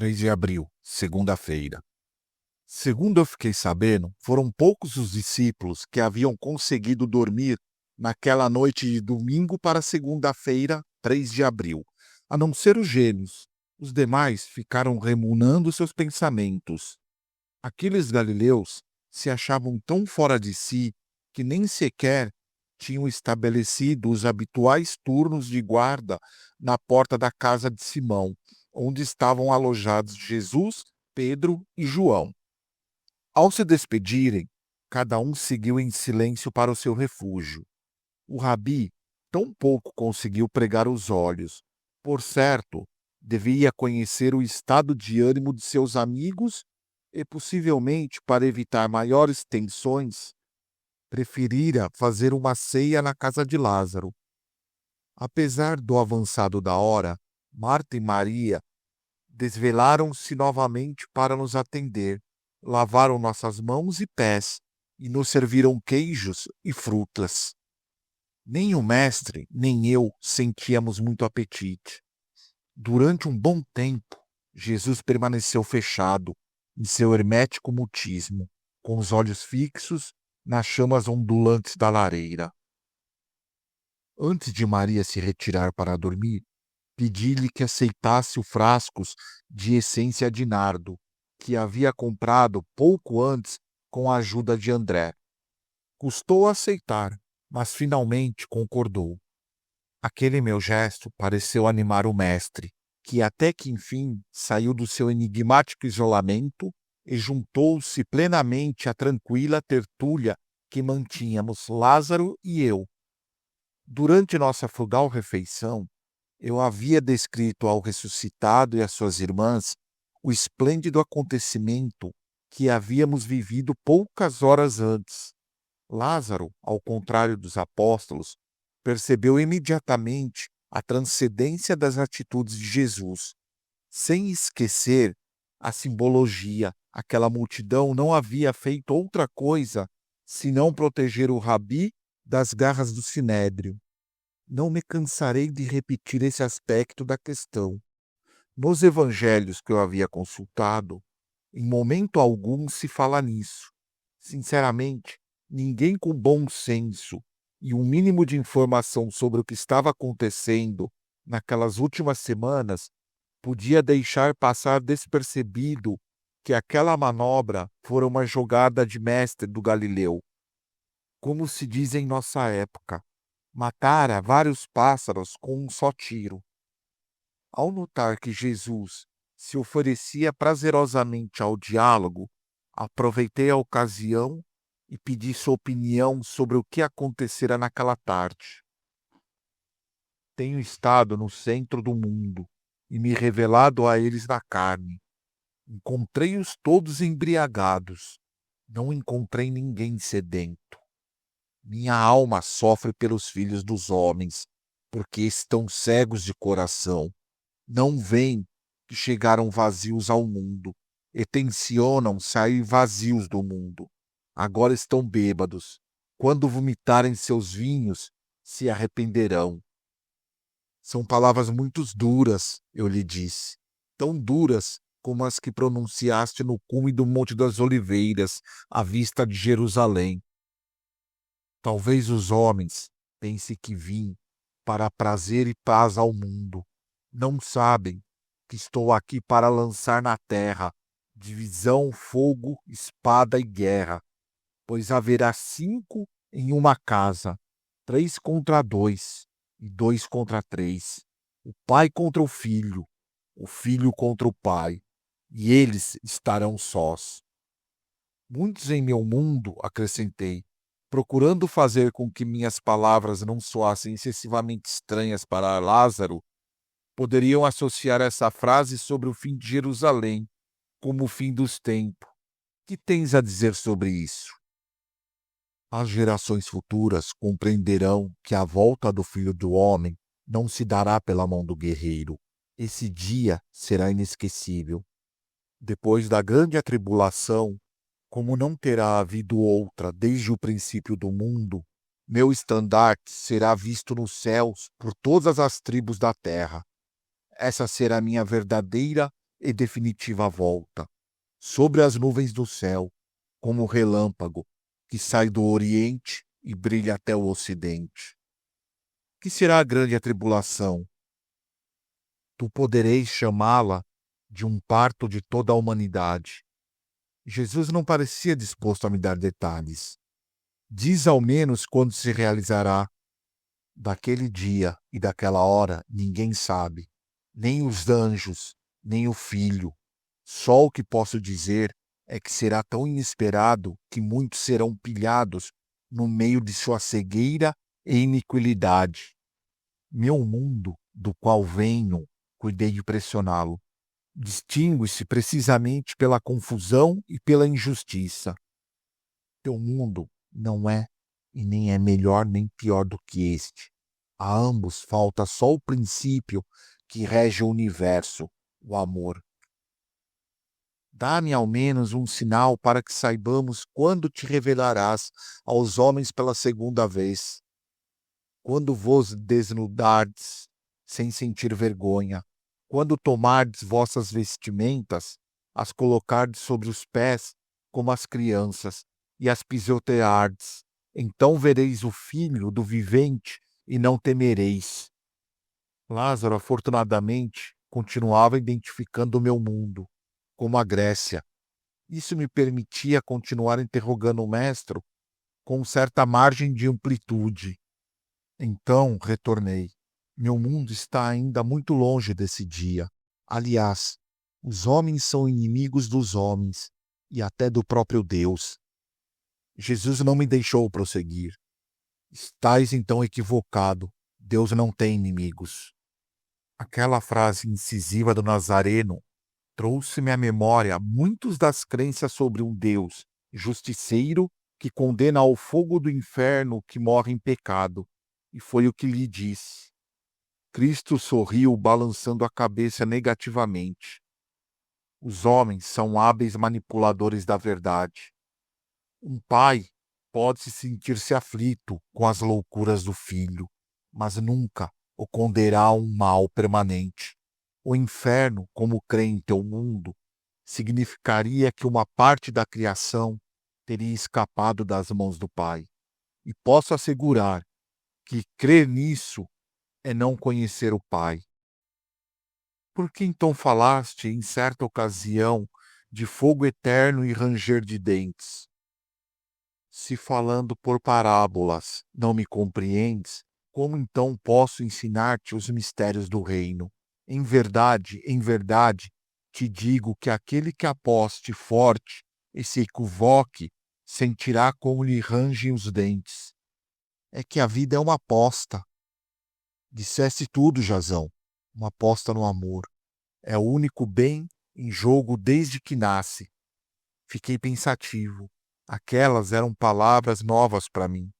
3 de abril, segunda-feira. Segundo eu fiquei sabendo, foram poucos os discípulos que haviam conseguido dormir naquela noite de domingo para segunda-feira, 3 de abril, a não ser os gêmeos. Os demais ficaram remunando seus pensamentos. Aqueles galileus se achavam tão fora de si que nem sequer tinham estabelecido os habituais turnos de guarda na porta da casa de Simão, onde estavam alojados Jesus, Pedro e João. Ao se despedirem, cada um seguiu em silêncio para o seu refúgio. O rabi tão pouco conseguiu pregar os olhos. Por certo, devia conhecer o estado de ânimo de seus amigos e, possivelmente, para evitar maiores tensões, preferira fazer uma ceia na casa de Lázaro. Apesar do avançado da hora, Marta e Maria desvelaram-se novamente para nos atender, lavaram nossas mãos e pés e nos serviram queijos e frutas. Nem o mestre, nem eu sentíamos muito apetite. Durante um bom tempo, Jesus permaneceu fechado em seu hermético mutismo, com os olhos fixos nas chamas ondulantes da lareira. Antes de Maria se retirar para dormir, pedi-lhe que aceitasse os frascos de essência de nardo, que havia comprado pouco antes com a ajuda de André. Custou aceitar, mas finalmente concordou. Aquele meu gesto pareceu animar o mestre, que até que enfim saiu do seu enigmático isolamento e juntou-se plenamente à tranquila tertúlia que mantínhamos Lázaro e eu. Durante nossa frugal refeição, eu havia descrito ao ressuscitado e às suas irmãs o esplêndido acontecimento que havíamos vivido poucas horas antes. Lázaro, ao contrário dos apóstolos, percebeu imediatamente a transcendência das atitudes de Jesus. Sem esquecer a simbologia, aquela multidão não havia feito outra coisa senão proteger o rabi das garras do sinédrio. Não me cansarei de repetir esse aspecto da questão. Nos evangelhos que eu havia consultado, em momento algum se fala nisso. Sinceramente, ninguém com bom senso e um mínimo de informação sobre o que estava acontecendo naquelas últimas semanas podia deixar passar despercebido que aquela manobra fora uma jogada de mestre do Galileu. Como se diz em nossa época, matara vários pássaros com um só tiro. Ao notar que Jesus se oferecia prazerosamente ao diálogo, aproveitei a ocasião e pedi sua opinião sobre o que acontecera naquela tarde. Tenho estado no centro do mundo e me revelado a eles na carne. Encontrei-os todos embriagados. Não encontrei ninguém sedento. Minha alma sofre pelos filhos dos homens, porque estão cegos de coração. Não veem que chegaram vazios ao mundo e tencionam sair vazios do mundo. Agora estão bêbados. Quando vomitarem seus vinhos, se arrependerão. São palavras muito duras, eu lhe disse, tão duras como as que pronunciaste no cume do Monte das Oliveiras, à vista de Jerusalém. Talvez os homens pensem que vim para prazer e paz ao mundo. Não sabem que estou aqui para lançar na terra divisão, fogo, espada e guerra, pois haverá 5 em uma casa, 3 contra 2 e 2 contra 3, o pai contra o filho contra o pai, e eles estarão sós. Muitos em meu mundo, acrescentei, procurando fazer com que minhas palavras não soassem excessivamente estranhas para Lázaro, poderiam associar essa frase sobre o fim de Jerusalém como o fim dos tempos. Que tens a dizer sobre isso? As gerações futuras compreenderão que a volta do Filho do Homem não se dará pela mão do guerreiro. Esse dia será inesquecível. Depois da grande atribulação, como não terá havido outra desde o princípio do mundo, meu estandarte será visto nos céus por todas as tribos da terra. Essa será minha verdadeira e definitiva volta, sobre as nuvens do céu, como o relâmpago que sai do Oriente e brilha até o Ocidente. Que será a grande atribulação? Tu podereis chamá-la de um parto de toda a humanidade. Jesus não parecia disposto a me dar detalhes. Diz ao menos quando se realizará. Daquele dia e daquela hora ninguém sabe, nem os anjos, nem o Filho. Só o que posso dizer é que será tão inesperado que muitos serão pilhados no meio de sua cegueira e iniquidade. Meu mundo, do qual venho, cuidei de pressioná-lo. Distingue-se precisamente pela confusão e pela injustiça. Teu mundo não é e nem é melhor nem pior do que este. A ambos falta só o princípio que rege o universo, o amor. Dá-me ao menos um sinal para que saibamos quando te revelarás aos homens pela segunda vez. Quando vos desnudardes, sem sentir vergonha, quando tomardes vossas vestimentas, as colocardes sobre os pés como as crianças, e as pisoteardes, então vereis o Filho do vivente e não temereis. Lázaro, afortunadamente, continuava identificando o meu mundo, como a Grécia. Isso me permitia continuar interrogando o mestre com certa margem de amplitude. Então retornei. Meu mundo está ainda muito longe desse dia. Aliás, os homens são inimigos dos homens e até do próprio Deus. Jesus não me deixou prosseguir. Estais então equivocado. Deus não tem inimigos. Aquela frase incisiva do Nazareno trouxe-me à memória muitas das crenças sobre um Deus justiceiro que condena ao fogo do inferno o que morre em pecado. E foi o que lhe disse. Cristo sorriu, balançando a cabeça negativamente. Os homens são hábeis manipuladores da verdade. Um pai pode sentir-se aflito com as loucuras do filho, mas nunca o condenará a um mal permanente. O inferno, como crê em teu mundo, significaria que uma parte da criação teria escapado das mãos do Pai. E posso assegurar que crer nisso é não conhecer o Pai. Por que então falaste, em certa ocasião, de fogo eterno e ranger de dentes? Se falando por parábolas não me compreendes, como então posso ensinar-te os mistérios do reino? Em verdade, te digo que aquele que aposte forte e se equivoque, sentirá como lhe rangem os dentes. É que a vida é uma aposta. Disseste tudo, Jazão. Uma aposta no amor. É o único bem em jogo desde que nasce. Fiquei pensativo. Aquelas eram palavras novas para mim.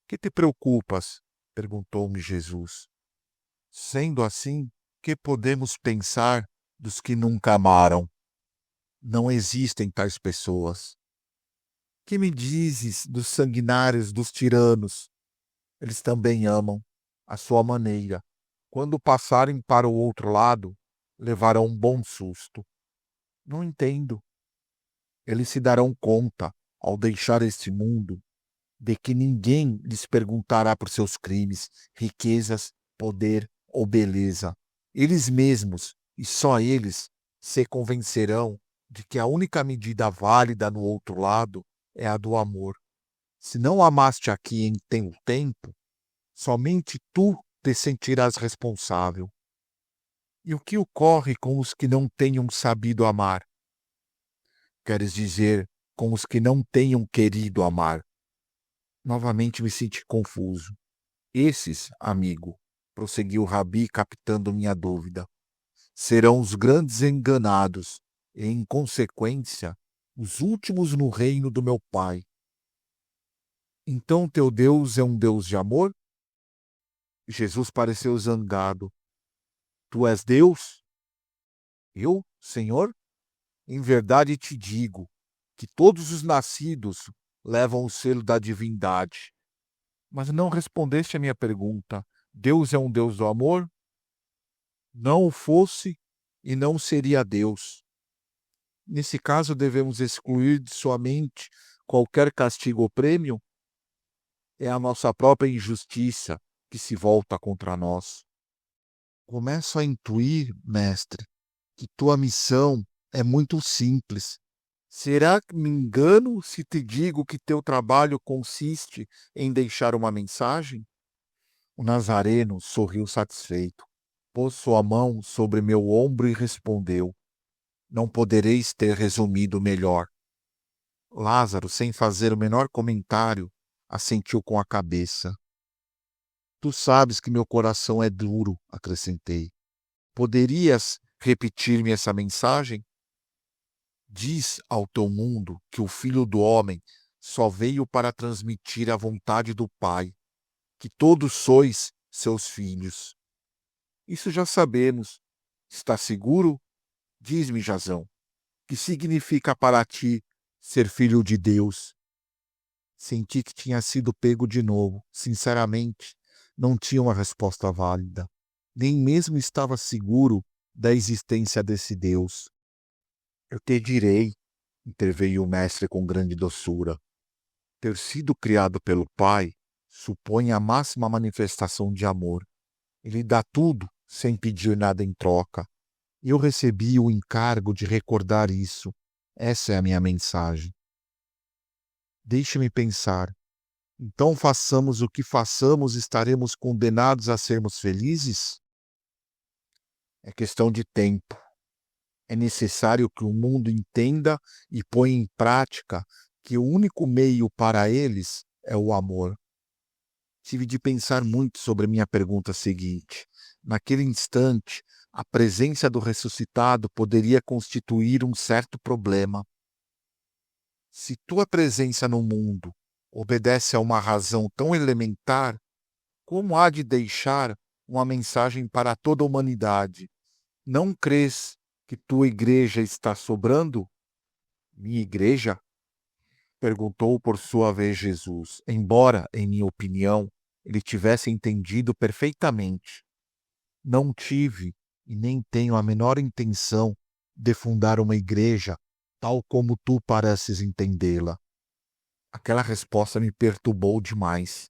Que te preocupas? Perguntou-me Jesus. Sendo assim, que podemos pensar dos que nunca amaram? Não existem tais pessoas. Que me dizes dos sanguinários, dos tiranos? Eles também amam, à sua maneira. Quando passarem para o outro lado, levarão um bom susto. Não entendo. Eles se darão conta, ao deixar este mundo, de que ninguém lhes perguntará por seus crimes, riquezas, poder ou beleza. Eles mesmos, e só eles, se convencerão de que a única medida válida no outro lado é a do amor. Se não amaste aqui em teu tempo, somente tu te sentirás responsável. E o que ocorre com os que não tenham sabido amar? Queres dizer, com os que não tenham querido amar? Novamente me senti confuso. Esses, amigo, prosseguiu Rabi, captando minha dúvida, serão os grandes enganados e, em consequência, os últimos no reino do meu Pai. Então teu Deus é um Deus de amor? Jesus pareceu zangado. Tu és Deus? Eu, Senhor? Em verdade te digo que todos os nascidos levam o selo da divindade. Mas não respondeste à minha pergunta. Deus é um Deus do amor? Não o fosse, e não seria Deus. Nesse caso, devemos excluir de sua mente qualquer castigo ou prêmio? É a nossa própria injustiça que se volta contra nós. Começo a intuir, mestre, que tua missão é muito simples. Será que me engano se te digo que teu trabalho consiste em deixar uma mensagem? O Nazareno sorriu satisfeito, pôs sua mão sobre meu ombro e respondeu: Não podereis ter resumido melhor. Lázaro, sem fazer o menor comentário, assentiu com a cabeça. Tu sabes que meu coração é duro, acrescentei. Poderias repetir-me essa mensagem? Diz ao teu mundo que o Filho do Homem só veio para transmitir a vontade do Pai, que todos sois seus filhos. Isso já sabemos. Está seguro? Diz-me, Jazão, que significa para ti ser filho de Deus? Senti que tinha sido pego de novo. Sinceramente, não tinha uma resposta válida. Nem mesmo estava seguro da existência desse Deus. Eu te direi, interveio o mestre com grande doçura. Ter sido criado pelo Pai supõe a máxima manifestação de amor. Ele dá tudo sem pedir nada em troca. Eu recebi o encargo de recordar isso. Essa é a minha mensagem. Deixe-me pensar. Então façamos o que façamos, estaremos condenados a sermos felizes? É questão de tempo. É necessário que o mundo entenda e ponha em prática que o único meio para eles é o amor. Tive de pensar muito sobre a minha pergunta seguinte. Naquele instante, a presença do ressuscitado poderia constituir um certo problema. Se tua presença no mundo obedece a uma razão tão elementar, como há de deixar uma mensagem para toda a humanidade? Não crês que tua igreja está sobrando? Minha igreja? Perguntou por sua vez Jesus, embora, em minha opinião, ele tivesse entendido perfeitamente. Não tive e nem tenho a menor intenção de fundar uma igreja tal como tu pareces entendê-la. Aquela resposta me perturbou demais.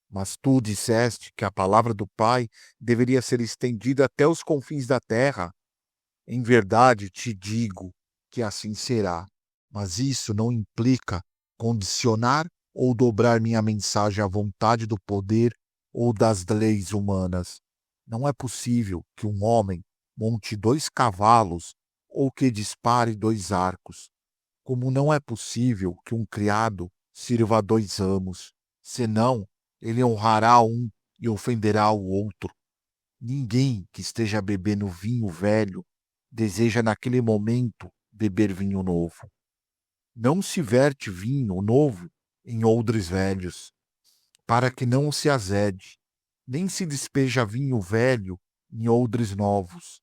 Mas tu disseste que a palavra do Pai deveria ser estendida até os confins da terra. Em verdade te digo que assim será, mas isso não implica condicionar ou dobrar minha mensagem à vontade do poder ou das leis humanas. Não é possível que um homem monte 2 cavalos ou que dispare 2 arcos, como não é possível que um criado sirva a 2 amos, senão ele honrará um e ofenderá o outro. Ninguém que esteja bebendo vinho velho deseja naquele momento beber vinho novo. Não se verte vinho novo em odres velhos, para que não se azede, nem se despeja vinho velho em odres novos,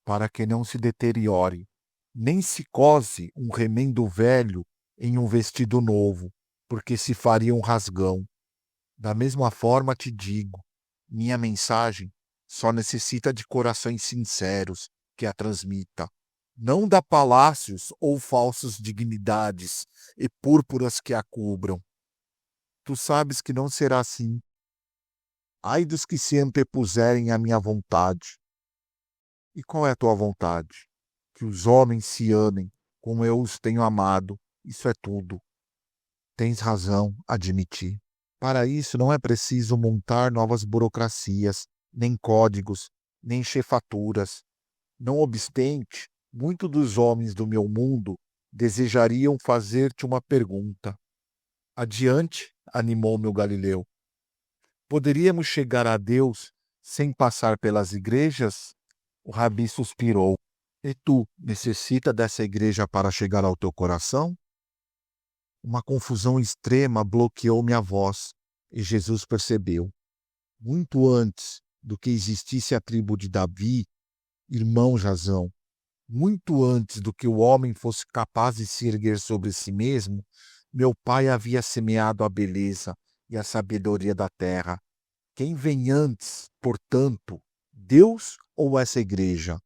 para que não se deteriore, nem se cose um remendo velho em um vestido novo, porque se faria um rasgão. Da mesma forma te digo, minha mensagem só necessita de corações sinceros que a transmita. Não dá palácios ou falsas dignidades e púrpuras que a cubram. Tu sabes que não será assim. Ai dos que se antepuserem à minha vontade. E qual é a tua vontade? Que os homens se amem como eu os tenho amado. Isso é tudo. Tens razão, admiti. Para isso não é preciso montar novas burocracias, nem códigos, nem chefaturas. Não obstante, muitos dos homens do meu mundo desejariam fazer-te uma pergunta. Adiante, animou-me o Galileu. Poderíamos chegar a Deus sem passar pelas igrejas? O Rabi suspirou. E tu, necessita dessa igreja para chegar ao teu coração? Uma confusão extrema bloqueou minha voz e Jesus percebeu. Muito antes do que existisse a tribo de Davi, irmão Jazão, muito antes do que o homem fosse capaz de se erguer sobre si mesmo, meu pai havia semeado a beleza e a sabedoria da terra. Quem vem antes, portanto, Deus ou essa igreja?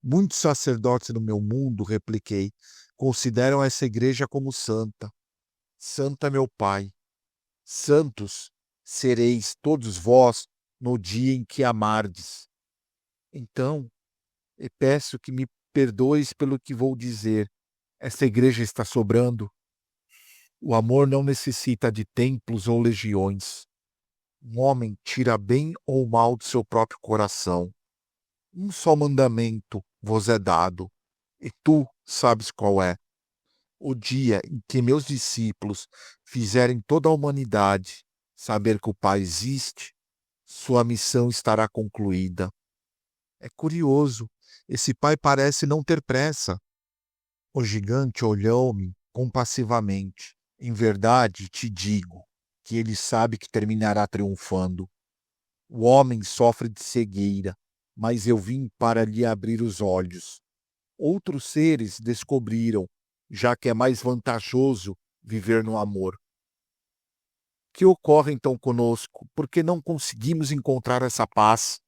Muitos sacerdotes no meu mundo, repliquei, consideram essa igreja como santa. Santa, meu Pai. Santos sereis todos vós no dia em que amardes. Então, eu peço que me perdoes pelo que vou dizer. Esta igreja está sobrando. O amor não necessita de templos ou legiões. Um homem tira bem ou mal do seu próprio coração. Um só mandamento vos é dado, e tu sabes qual é. O dia em que meus discípulos fizerem toda a humanidade saber que o Pai existe, sua missão estará concluída. É curioso, esse pai parece não ter pressa. O gigante olhou-me compassivamente. Em verdade, te digo que ele sabe que terminará triunfando. O homem sofre de cegueira, mas eu vim para lhe abrir os olhos. Outros seres descobriram, já que é mais vantajoso viver no amor. O que ocorre então conosco? Por que não conseguimos encontrar essa paz?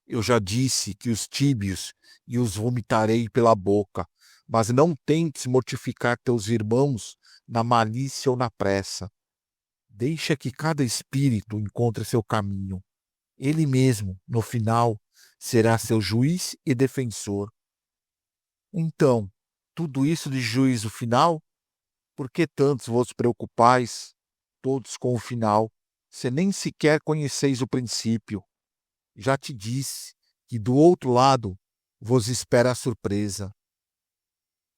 Eu já disse que os tíbios e os vomitarei pela boca, mas não tentes mortificar teus irmãos na malícia ou na pressa. Deixa que cada espírito encontre seu caminho. Ele mesmo, no final, será seu juiz e defensor. Então, tudo isso de juízo final? Por que tantos vos preocupais, todos com o final, se nem sequer conheceis o princípio? Já te disse que do outro lado vos espera a surpresa.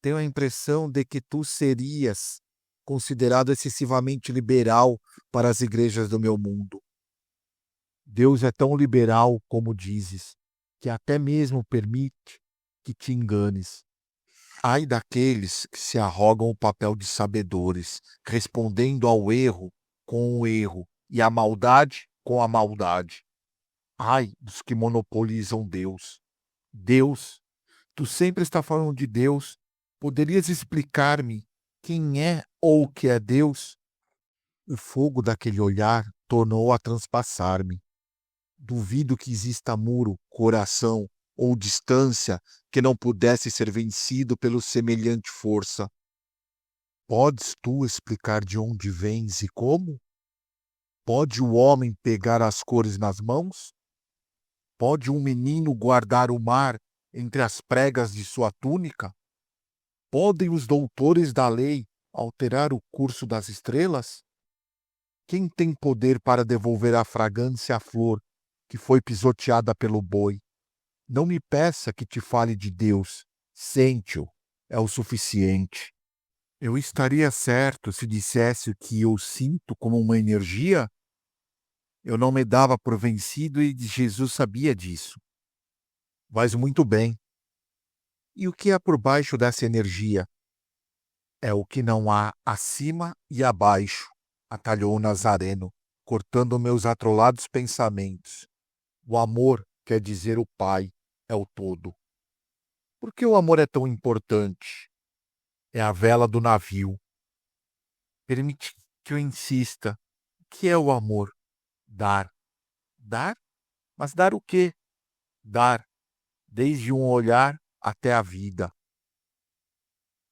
Tenho a impressão de que tu serias considerado excessivamente liberal para as igrejas do meu mundo. Deus é tão liberal, como dizes, que até mesmo permite que te enganes. Ai daqueles que se arrogam o papel de sabedores, respondendo ao erro com o erro e à maldade com a maldade. Ai dos que monopolizam Deus. Deus, tu sempre está falando de Deus. Poderias explicar-me quem é ou o que é Deus? O fogo daquele olhar tornou a transpassar-me. Duvido que exista muro, coração ou distância que não pudesse ser vencido pelo semelhante força. Podes tu explicar de onde vens e como? Pode o homem pegar as cores nas mãos? Pode um menino guardar o mar entre as pregas de sua túnica? Podem os doutores da lei alterar o curso das estrelas? Quem tem poder para devolver a fragrância à flor que foi pisoteada pelo boi? Não me peça que te fale de Deus. Sente-o, é o suficiente. Eu estaria certo se dissesse o que eu sinto como uma energia? Eu não me dava por vencido e Jesus sabia disso. Vais muito bem. E o que há por baixo dessa energia? É o que não há acima e abaixo, atalhou o Nazareno, cortando meus atrolados pensamentos. O amor quer dizer o Pai, é o todo. Por que o amor é tão importante? É a vela do navio. Permite que eu insista. O que é o amor? Dar. Dar? Mas dar o quê? Dar, desde um olhar até a vida.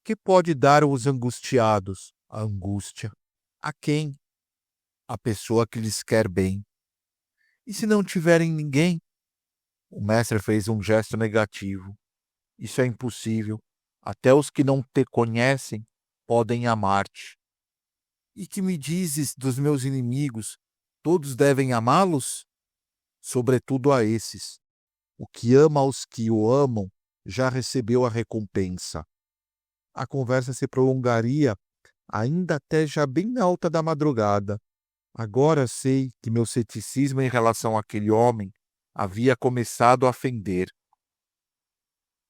Que pode dar aos angustiados? A angústia. A quem? A pessoa que lhes quer bem. E se não tiverem ninguém? O mestre fez um gesto negativo. Isso é impossível. Até os que não te conhecem podem amar-te. E que me dizes dos meus inimigos? Todos devem amá-los? Sobretudo a esses. O que ama aos que o amam já recebeu a recompensa. A conversa se prolongaria ainda até já bem alta da madrugada. Agora sei que meu ceticismo em relação àquele homem havia começado a fender.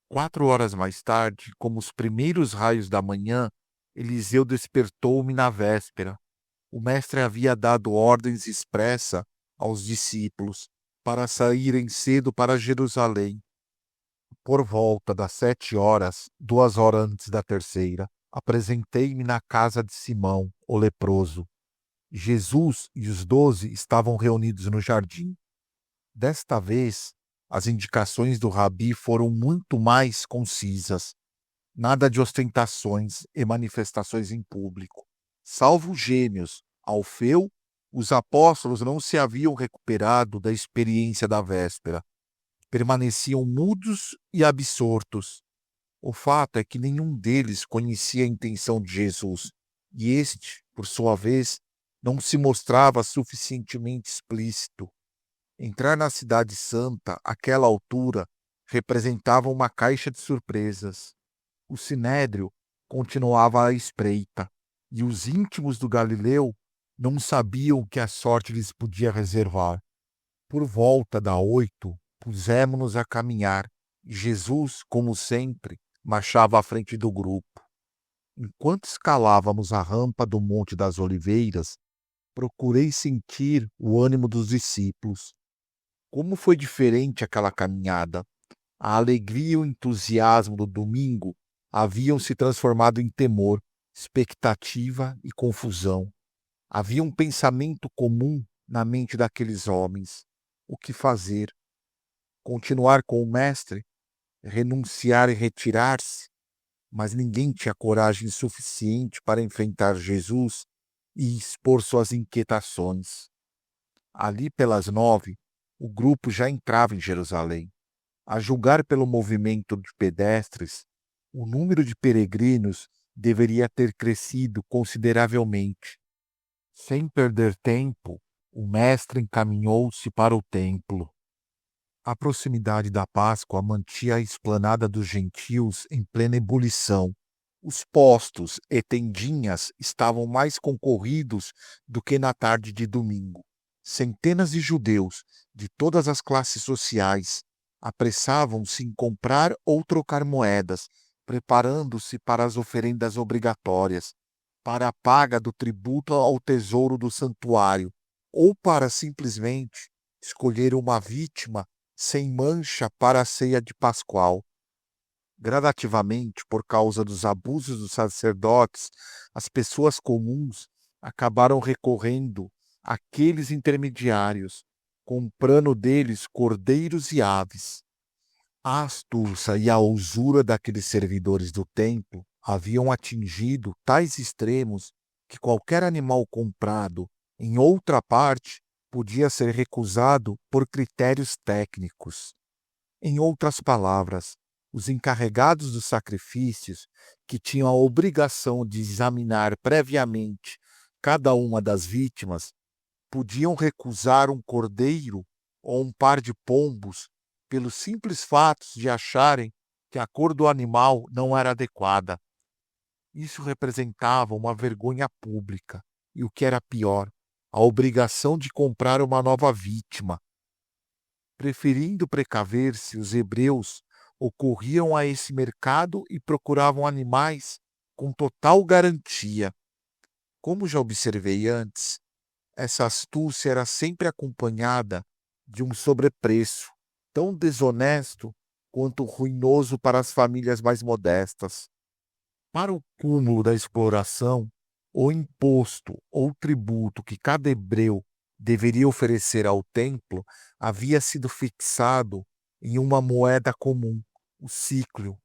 4 horas mais tarde, como os primeiros raios da manhã, Eliseu despertou-me na véspera. O mestre havia dado ordens expressa aos discípulos para saírem cedo para Jerusalém. Por volta das 7 horas, 2 horas antes da terceira, apresentei-me na casa de Simão, o leproso. Jesus e os 12 estavam reunidos no jardim. Desta vez, As indicações do rabi foram muito mais concisas. Nada de ostentações e manifestações em público. Salvo os gêmeos, Alfeu, os apóstolos não se haviam recuperado da experiência da véspera. Permaneciam mudos e absortos. O fato é que nenhum deles conhecia a intenção de Jesus, e este, por sua vez, não se mostrava suficientemente explícito. Entrar na Cidade Santa, àquela altura, representava uma caixa de surpresas. O sinédrio continuava à espreita, e os íntimos do Galileu não sabiam o que a sorte lhes podia reservar. Por volta da 8, pusemo-nos a caminhar, e Jesus, como sempre, marchava à frente do grupo. Enquanto escalávamos a rampa do Monte das Oliveiras, procurei sentir o ânimo dos discípulos. Como foi diferente aquela caminhada! A alegria e o entusiasmo do domingo haviam se transformado em temor, expectativa e confusão. Havia um pensamento comum na mente daqueles homens. O que fazer? Continuar com o mestre? Renunciar e retirar-se? Mas ninguém tinha coragem suficiente para enfrentar Jesus e expor suas inquietações. Ali pelas 9, o grupo já entrava em Jerusalém. A julgar pelo movimento de pedestres, o número de peregrinos deveria ter crescido consideravelmente. Sem perder tempo, o mestre encaminhou-se para o templo. A proximidade da Páscoa mantinha a esplanada dos gentios em plena ebulição. Os postos e tendinhas estavam mais concorridos do que na tarde de domingo. Centenas de judeus, de todas as classes sociais, apressavam-se em comprar ou trocar moedas, preparando-se para as oferendas obrigatórias, para a paga do tributo ao tesouro do santuário, ou para simplesmente escolher uma vítima sem mancha para a ceia de Pascoal. Gradativamente, por causa dos abusos dos sacerdotes, as pessoas comuns acabaram recorrendo àqueles intermediários, comprando deles cordeiros e aves. A astúcia e a usura daqueles servidores do templo haviam atingido tais extremos que qualquer animal comprado em outra parte podia ser recusado por critérios técnicos. Em outras palavras, os encarregados dos sacrifícios, que tinham a obrigação de examinar previamente cada uma das vítimas, podiam recusar um cordeiro ou um par de pombos pelo simples fato de acharem que a cor do animal não era adequada. Isso representava uma vergonha pública e, o que era pior, a obrigação de comprar uma nova vítima. Preferindo precaver-se, os hebreus ocorriam a esse mercado e procuravam animais com total garantia. Como já observei antes, essa astúcia era sempre acompanhada de um sobrepreço, tão desonesto quanto ruinoso para as famílias mais modestas. Para o cúmulo da exploração, o imposto ou tributo que cada hebreu deveria oferecer ao templo havia sido fixado em uma moeda comum, o síclio,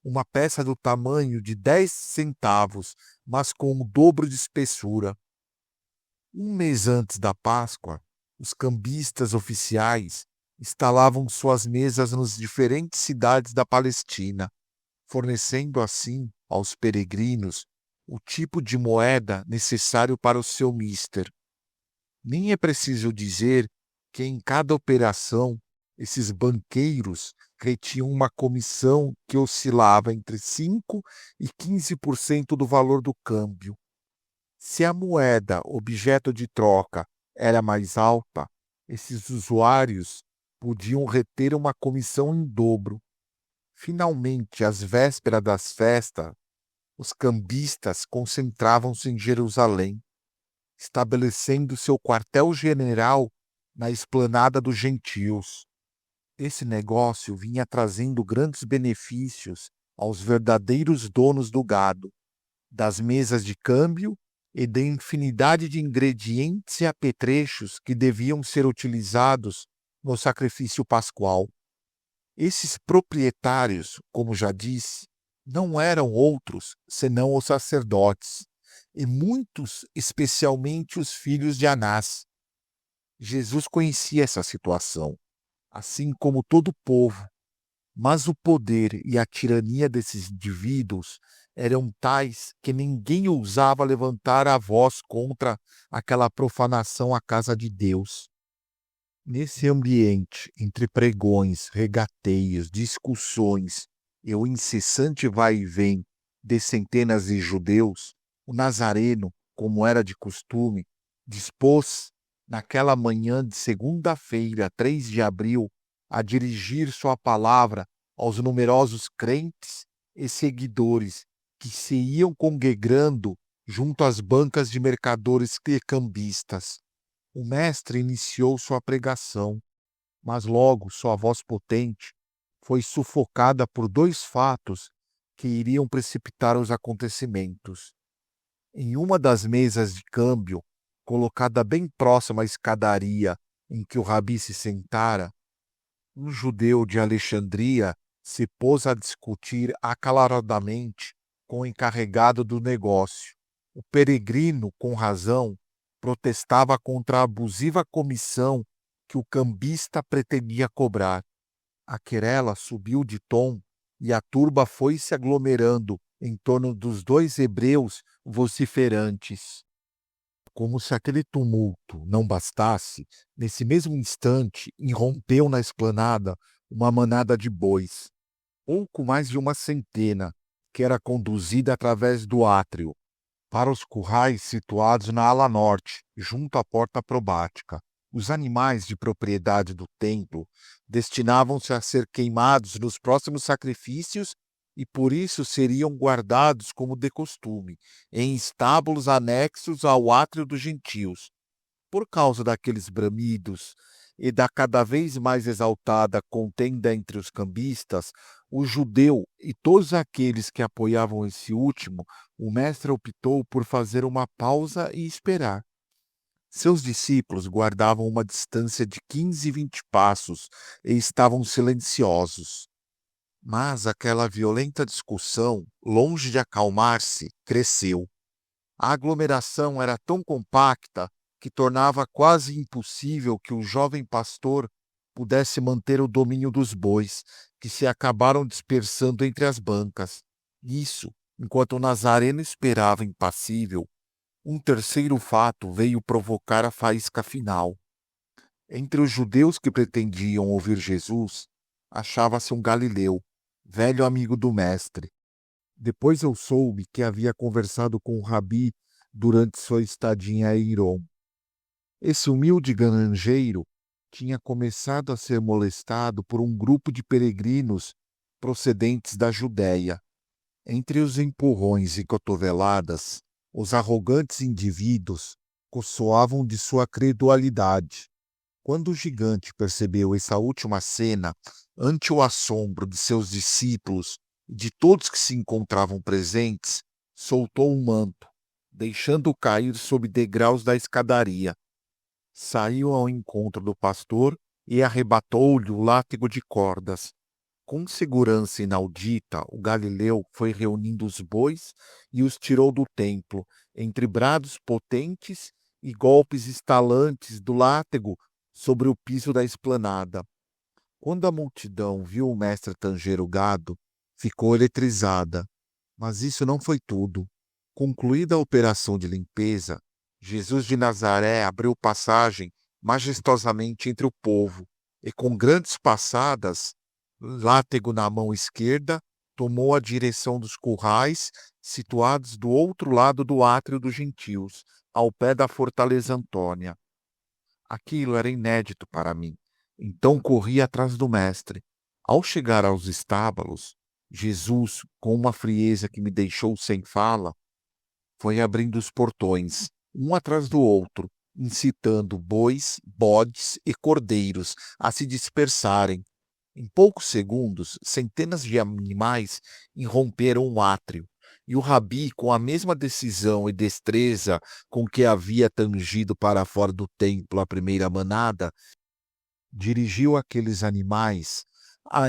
uma peça do tamanho de 10 centavos, mas com o dobro de espessura. Um mês antes da Páscoa, os cambistas oficiais instalavam suas mesas nas diferentes cidades da Palestina, fornecendo assim aos peregrinos o tipo de moeda necessário para o seu mister. Nem é preciso dizer que em cada operação esses banqueiros retinham uma comissão que oscilava entre 5% e 15% do valor do câmbio. Se a moeda objeto de troca era mais alta, esses usuários podiam reter uma comissão em dobro. Finalmente, às vésperas das festas, os cambistas concentravam-se em Jerusalém, estabelecendo seu quartel-general na esplanada dos gentios. Esse negócio vinha trazendo grandes benefícios aos verdadeiros donos do gado, das mesas de câmbio e da infinidade de ingredientes e apetrechos que deviam ser utilizados no sacrifício pascual. Esses proprietários, como já disse, não eram outros senão os sacerdotes, e muitos, especialmente os filhos de Anás. Jesus conhecia essa situação, assim como todo o povo, mas o poder e a tirania desses indivíduos eram tais que ninguém ousava levantar a voz contra aquela profanação à casa de Deus. Nesse ambiente, entre pregões, regateios, discussões e o incessante vai e vem de centenas de judeus, o Nazareno, como era de costume, dispôs, naquela manhã de segunda-feira, 3 de abril, a dirigir sua palavra aos numerosos crentes e seguidores que se iam congregando junto às bancas de mercadores e cambistas. O mestre iniciou sua pregação, mas logo sua voz potente foi sufocada por 2 fatos que iriam precipitar os acontecimentos. Em uma das mesas de câmbio, colocada bem próxima à escadaria em que o rabi se sentara, um judeu de Alexandria se pôs a discutir acaloradamente com o encarregado do negócio. O peregrino, com razão, protestava contra a abusiva comissão que o cambista pretendia cobrar. A querela subiu de tom e a turba foi se aglomerando em torno dos 2 hebreus vociferantes. Como se aquele tumulto não bastasse, nesse mesmo instante irrompeu na esplanada uma manada de bois, pouco mais de uma centena, que era conduzida através do átrio para os currais situados na ala norte, junto à porta probática. Os animais de propriedade do templo destinavam-se a ser queimados nos próximos sacrifícios e por isso seriam guardados como de costume, em estábulos anexos ao átrio dos gentios. Por causa daqueles bramidos e da cada vez mais exaltada contenda entre os cambistas, o judeu e todos aqueles que apoiavam esse último, o mestre optou por fazer uma pausa e esperar. Seus discípulos guardavam uma distância de 15 e 20 passos e estavam silenciosos. Mas aquela violenta discussão, longe de acalmar-se, cresceu. A aglomeração era tão compacta que tornava quase impossível que o jovem pastor pudesse manter o domínio dos bois, que se acabaram dispersando entre as bancas. Isso, enquanto o Nazareno esperava impassível, um terceiro fato veio provocar a faísca final. Entre os judeus que pretendiam ouvir Jesus, achava-se um galileu, velho amigo do mestre. Depois eu soube que havia conversado com o rabi durante sua estadia em Eiron. Esse humilde granjeiro tinha começado a ser molestado por um grupo de peregrinos procedentes da Judéia. Entre os empurrões e cotoveladas, os arrogantes indivíduos coçoavam de sua credulidade. Quando o gigante percebeu essa última cena, ante o assombro de seus discípulos e de todos que se encontravam presentes, soltou um manto, deixando-o cair sob degraus da escadaria. Saiu ao encontro do pastor e arrebatou-lhe o látego de cordas. Com segurança inaudita, o galileu foi reunindo os bois e os tirou do templo, entre brados potentes e golpes estalantes do látego sobre o piso da esplanada. Quando a multidão viu o mestre tanger o gado, ficou eletrizada. Mas isso não foi tudo. Concluída a operação de limpeza, Jesus de Nazaré abriu passagem majestosamente entre o povo e, com grandes passadas, látego na mão esquerda, tomou a direção dos currais situados do outro lado do átrio dos gentios, ao pé da fortaleza Antônia. Aquilo era inédito para mim. Então corri atrás do mestre. Ao chegar aos estábulos, Jesus, com uma frieza que me deixou sem fala, foi abrindo os portões, um atrás do outro, incitando bois, bodes e cordeiros a se dispersarem. Em poucos segundos, centenas de animais irromperam o átrio, e o rabi, com a mesma decisão e destreza com que havia tangido para fora do templo a primeira manada, dirigiu aqueles animais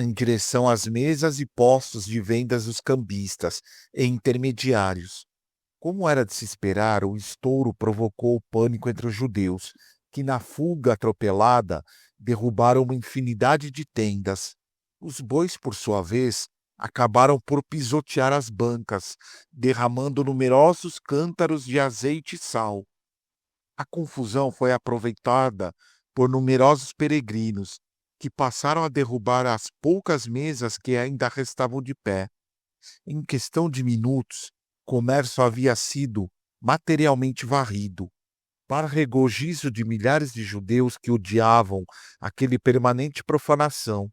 em direção às mesas e postos de vendas dos cambistas e intermediários. Como era de se esperar, o estouro provocou pânico entre os judeus, que, na fuga atropelada, derrubaram uma infinidade de tendas. Os bois, por sua vez, acabaram por pisotear as bancas, derramando numerosos cântaros de azeite e sal. A confusão foi aproveitada por numerosos peregrinos, que passaram a derrubar as poucas mesas que ainda restavam de pé. Em questão de minutos, o comércio havia sido materialmente varrido. Para regozijo de milhares de judeus que odiavam aquele permanente profanação.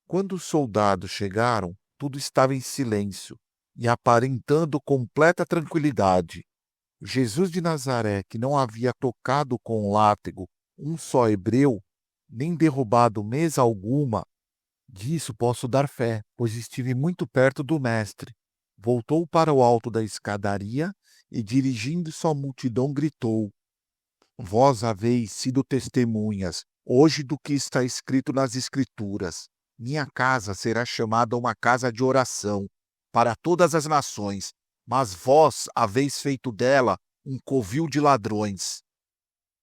Quando os soldados chegaram, tudo estava em silêncio e aparentando completa tranquilidade. Jesus de Nazaré, que não havia tocado com látego um só hebreu, nem derrubado mesa alguma, disso posso dar fé, pois estive muito perto do Mestre. Voltou para o alto da escadaria e, dirigindo-se à multidão, gritou: Vós haveis sido testemunhas hoje do que está escrito nas Escrituras. Minha casa será chamada uma casa de oração para todas as nações, mas vós haveis feito dela um covil de ladrões.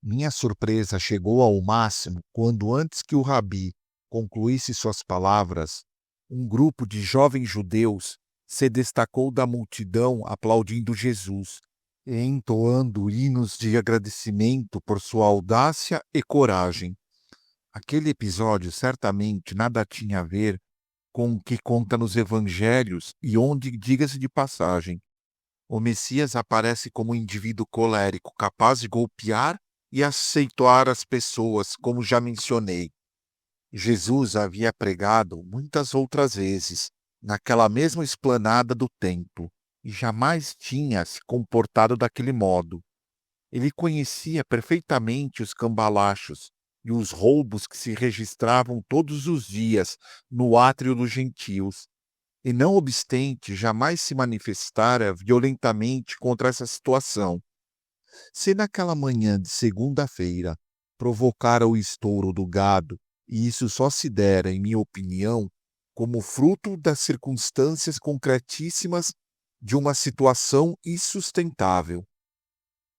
Minha surpresa chegou ao máximo quando, antes que o rabi concluísse suas palavras, um grupo de jovens judeus se destacou da multidão aplaudindo Jesus e entoando hinos de agradecimento por sua audácia e coragem. Aquele episódio certamente nada tinha a ver com o que conta nos evangelhos e onde, diga-se de passagem, o Messias aparece como um indivíduo colérico, capaz de golpear e aceitar as pessoas, como já mencionei. Jesus havia pregado muitas outras vezes naquela mesma esplanada do templo e jamais tinha se comportado daquele modo. Ele conhecia perfeitamente os cambalachos e os roubos que se registravam todos os dias no átrio dos gentios, e não obstante jamais se manifestara violentamente contra essa situação. Se naquela manhã de segunda-feira provocara o estouro do gado, e isso só se dera, em minha opinião, como fruto das circunstâncias concretíssimas de uma situação insustentável.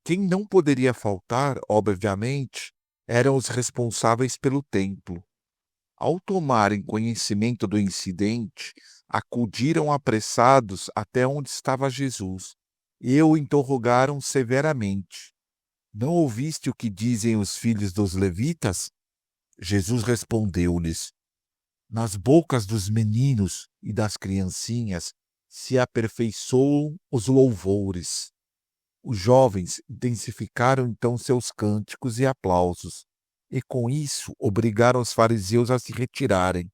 Quem não poderia faltar, obviamente, eram os responsáveis pelo templo. Ao tomarem conhecimento do incidente, acudiram apressados até onde estava Jesus e o interrogaram severamente. Não ouviste o que dizem os filhos dos levitas? Jesus respondeu-lhes: Nas bocas dos meninos e das criancinhas se aperfeiçoam os louvores. Os jovens intensificaram então seus cânticos e aplausos, e com isso obrigaram os fariseus a se retirarem.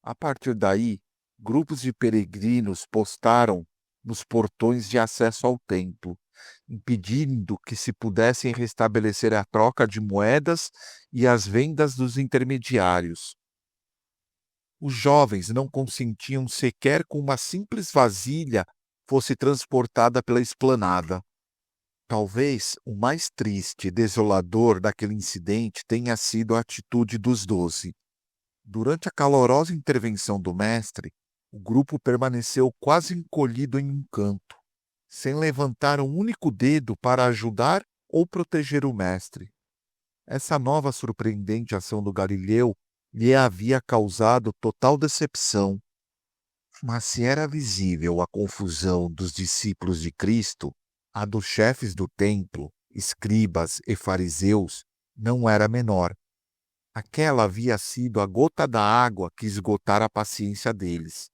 A partir daí, grupos de peregrinos postaram nos portões de acesso ao templo, impedindo que se pudessem restabelecer a troca de moedas e as vendas dos intermediários. Os jovens não consentiam sequer que uma simples vasilha fosse transportada pela esplanada. Talvez o mais triste e desolador daquele incidente tenha sido a atitude dos 12. Durante a calorosa intervenção do mestre, o grupo permaneceu quase encolhido em um canto, sem levantar um único dedo para ajudar ou proteger o mestre. Essa nova surpreendente ação do Galileu lhe havia causado total decepção. Mas se era visível a confusão dos discípulos de Cristo, a dos chefes do templo, escribas e fariseus, não era menor. Aquela havia sido a gota da água que esgotara a paciência deles.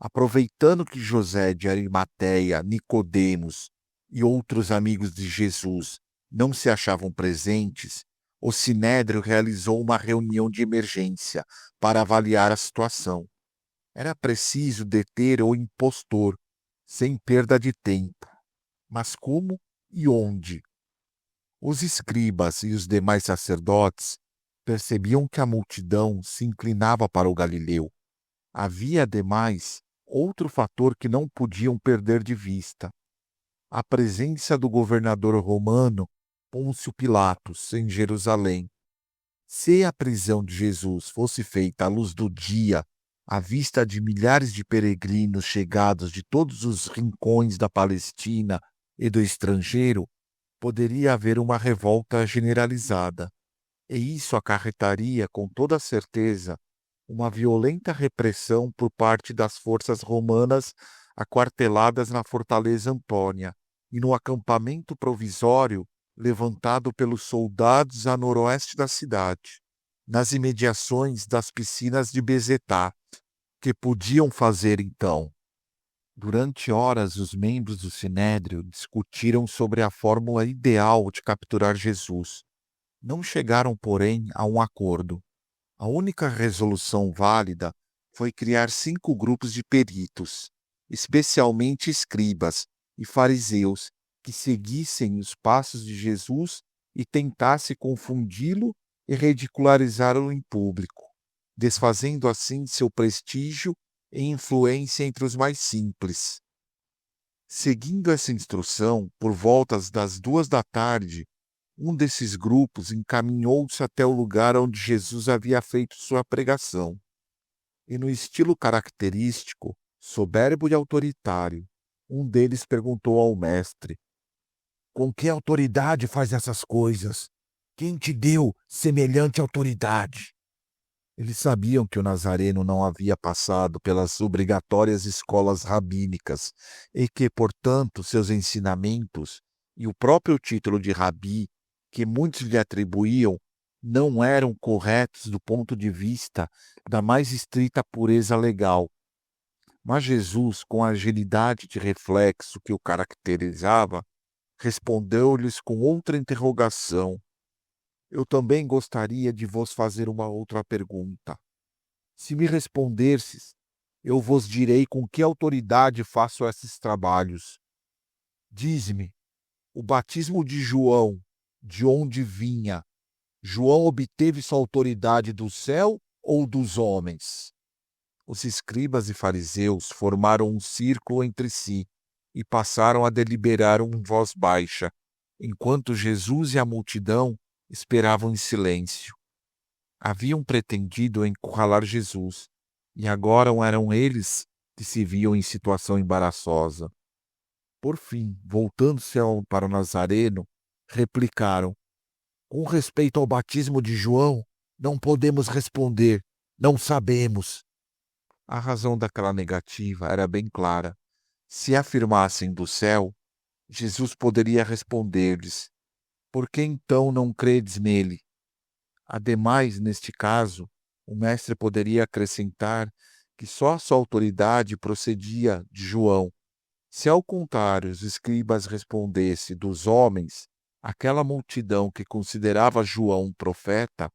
Aproveitando que José de Arimateia, Nicodemos e outros amigos de Jesus não se achavam presentes, o Sinédrio realizou uma reunião de emergência para avaliar a situação. Era preciso deter o impostor, sem perda de tempo. Mas como e onde? Os escribas e os demais sacerdotes percebiam que a multidão se inclinava para o Galileu. Havia, ademais, outro fator que não podiam perder de vista: a presença do governador romano Pôncio Pilatos em Jerusalém. Se a prisão de Jesus fosse feita à luz do dia, à vista de milhares de peregrinos chegados de todos os rincões da Palestina e do estrangeiro, poderia haver uma revolta generalizada. E isso acarretaria, com toda certeza, uma violenta repressão por parte das forças romanas aquarteladas na fortaleza Antônia e no acampamento provisório levantado pelos soldados a noroeste da cidade, nas imediações das piscinas de Bezetá. Que podiam fazer então? Durante horas, os membros do Sinédrio discutiram sobre a fórmula ideal de capturar Jesus. Não chegaram, porém, a um acordo. A única resolução válida foi criar 5 grupos de peritos, especialmente escribas e fariseus, que seguissem os passos de Jesus e tentassem confundi-lo e ridicularizá-lo em público, desfazendo assim seu prestígio e influência entre os mais simples. Seguindo essa instrução, por voltas das 2 da tarde, um desses grupos encaminhou-se até o lugar onde Jesus havia feito sua pregação. E no estilo característico, soberbo e autoritário, um deles perguntou ao mestre: Com que autoridade faz essas coisas? Quem te deu semelhante autoridade? Eles sabiam que o Nazareno não havia passado pelas obrigatórias escolas rabínicas e que, portanto, seus ensinamentos e o próprio título de rabi, que muitos lhe atribuíam, não eram corretos do ponto de vista da mais estrita pureza legal. Mas Jesus, com a agilidade de reflexo que o caracterizava, respondeu-lhes com outra interrogação: Eu também gostaria de vos fazer uma outra pergunta. Se me responderdes, eu vos direi com que autoridade faço esses trabalhos. Dize-me, o batismo de João, de onde vinha? João obteve sua autoridade do céu ou dos homens? Os escribas e fariseus formaram um círculo entre si e passaram a deliberar em voz baixa, enquanto Jesus e a multidão esperavam em silêncio. Haviam pretendido encurralar Jesus, e agora eram eles que se viam em situação embaraçosa. Por fim, voltando-se para o Nazareno, replicaram: Com respeito ao batismo de João, não podemos responder, não sabemos. A razão daquela negativa era bem clara. Se afirmassem do céu, Jesus poderia responder-lhes: Por que então não credes nele? Ademais, neste caso, o mestre poderia acrescentar que só a sua autoridade procedia de João. Se ao contrário os escribas respondessem dos homens, aquela multidão que considerava João um profeta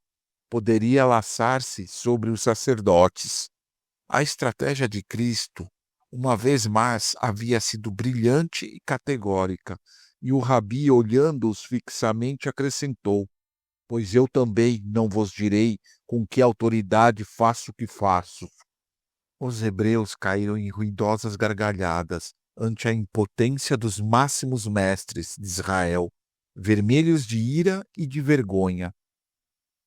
poderia laçar-se sobre os sacerdotes. A estratégia de Cristo, uma vez mais, havia sido brilhante e categórica, e o rabi, olhando-os fixamente, acrescentou: Pois eu também não vos direi com que autoridade faço o que faço. Os hebreus caíram em ruidosas gargalhadas ante a impotência dos máximos mestres de Israel, vermelhos de ira e de vergonha.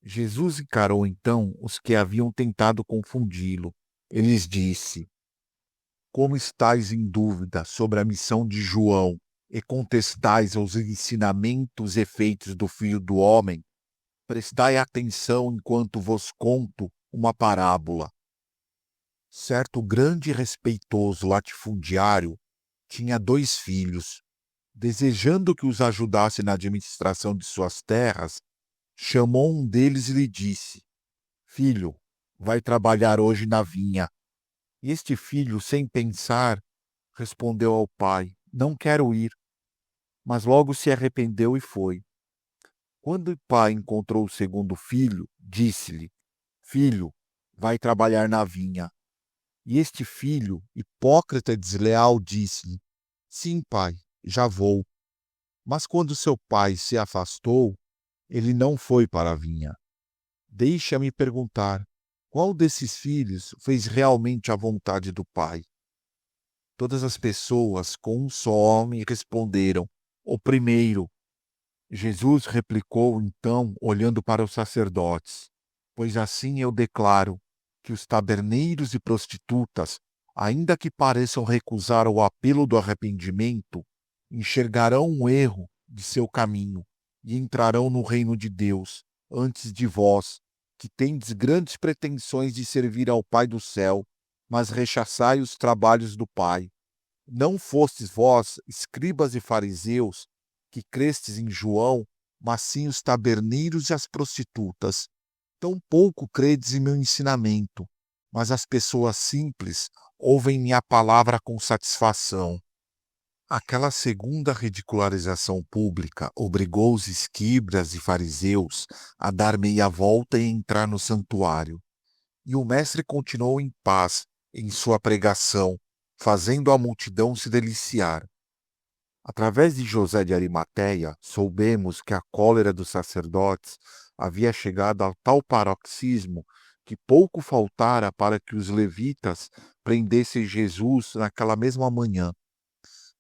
Jesus encarou então os que haviam tentado confundi-lo. Ele lhes disse: Como estáis em dúvida sobre a missão de João e contestais aos ensinamentos e feitos do Filho do Homem, prestai atenção enquanto vos conto uma parábola. Certo grande e respeitoso latifundiário tinha 2 filhos. Desejando que os ajudasse na administração de suas terras, chamou um deles e lhe disse: Filho, vai trabalhar hoje na vinha. E este filho, sem pensar, respondeu ao pai: Não quero ir. Mas logo se arrependeu e foi. Quando o pai encontrou o segundo filho, disse-lhe: Filho, vai trabalhar na vinha. E este filho, hipócrita e desleal, disse-lhe: Sim, pai, já vou. Mas quando seu pai se afastou, ele não foi para a vinha. Deixa-me perguntar: qual desses filhos fez realmente a vontade do pai? Todas as pessoas, com um só homem, responderam: O primeiro. Jesus replicou então, olhando para os sacerdotes: Pois assim eu declaro que os taberneiros e prostitutas, ainda que pareçam recusar o apelo do arrependimento, enxergarão o erro de seu caminho e entrarão no reino de Deus antes de vós, que tendes grandes pretensões de servir ao Pai do céu, mas rechaçai os trabalhos do Pai. Não fostes vós, escribas e fariseus, que crestes em João, mas sim os taberneiros e as prostitutas. Tampouco credes em meu ensinamento, mas as pessoas simples ouvem minha palavra com satisfação. Aquela segunda ridicularização pública obrigou os escribas e fariseus a dar meia volta e entrar no santuário. E o mestre continuou em paz em sua pregação, fazendo a multidão se deliciar. Através de José de Arimateia, soubemos que a cólera dos sacerdotes havia chegado a tal paroxismo que pouco faltara para que os levitas prendessem Jesus naquela mesma manhã.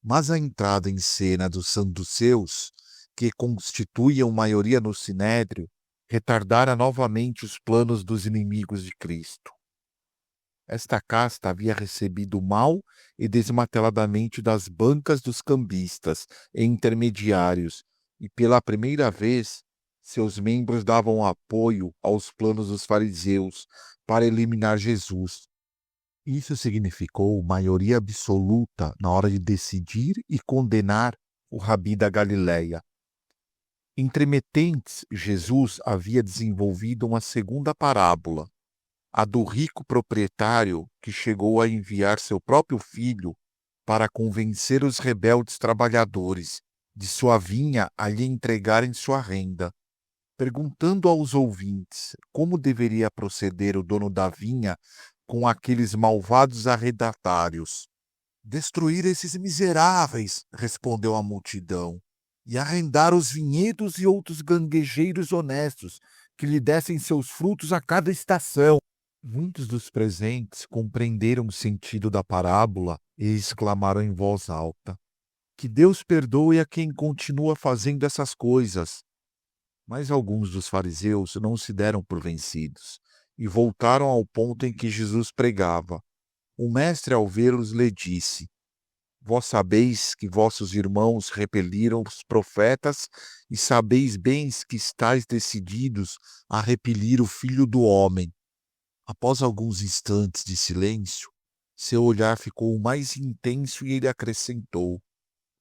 Mas a entrada em cena dos saduceus, que constituíam maioria no sinédrio, retardara novamente os planos dos inimigos de Cristo. Esta casta havia recebido mal e desmateladamente das bancas dos cambistas e intermediários, e pela primeira vez seus membros davam apoio aos planos dos fariseus para eliminar Jesus. Isso significou maioria absoluta na hora de decidir e condenar o rabi da Galileia. Entremetentes, Jesus havia desenvolvido uma segunda parábola, a do rico proprietário que chegou a enviar seu próprio filho para convencer os rebeldes trabalhadores de sua vinha a lhe entregarem sua renda, perguntando aos ouvintes como deveria proceder o dono da vinha com aqueles malvados arrendatários. Destruir esses miseráveis, respondeu a multidão, e arrendar os vinhedos e outros ganguejeiros honestos, que lhe dessem seus frutos a cada estação. Muitos dos presentes compreenderam o sentido da parábola e exclamaram em voz alta: Que Deus perdoe a quem continua fazendo essas coisas. Mas alguns dos fariseus não se deram por vencidos e voltaram ao ponto em que Jesus pregava. O mestre, ao vê-los, lhe disse: Vós sabeis que vossos irmãos repeliram os profetas e sabeis bem que estáis decididos a repelir o Filho do Homem. Após alguns instantes de silêncio, seu olhar ficou mais intenso e ele acrescentou: